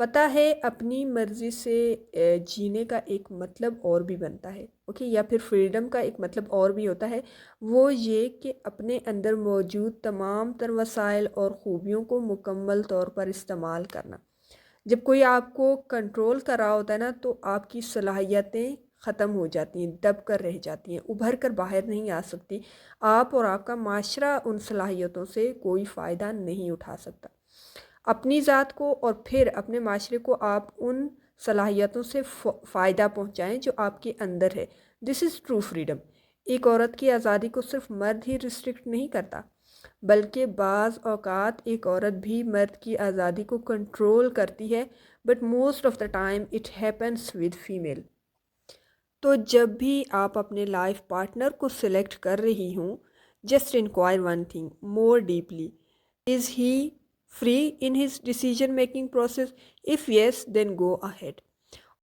پتہ ہے اپنی مرضی سے جینے کا ایک مطلب اور بھی بنتا ہے، اوکے، یا پھر فریڈم کا ایک مطلب اور بھی ہوتا ہے، وہ یہ کہ اپنے اندر موجود تمام تر وسائل اور خوبیوں کو مکمل طور پر استعمال کرنا۔ جب کوئی آپ کو کنٹرول کر رہا ہوتا ہے نا، تو آپ کی صلاحیتیں ختم ہو جاتی ہیں، دب کر رہ جاتی ہیں، ابھر کر باہر نہیں آ سکتی۔ آپ اور آپ کا معاشرہ ان صلاحیتوں سے کوئی فائدہ نہیں اٹھا سکتا۔ اپنی ذات کو اور پھر اپنے معاشرے کو آپ ان صلاحیتوں سے فائدہ پہنچائیں جو آپ کے اندر ہے۔ دس از ٹرو فریڈم۔ ایک عورت کی آزادی کو صرف مرد ہی ریسٹرکٹ نہیں کرتا، بلکہ بعض اوقات ایک عورت بھی مرد کی آزادی کو کنٹرول کرتی ہے، but most of the time it happens with female. تو جب بھی آپ اپنے لائف پارٹنر کو سلیکٹ کر رہی ہوں، just enquire one thing more deeply, is he free in his decision making process? If yes, then go ahead.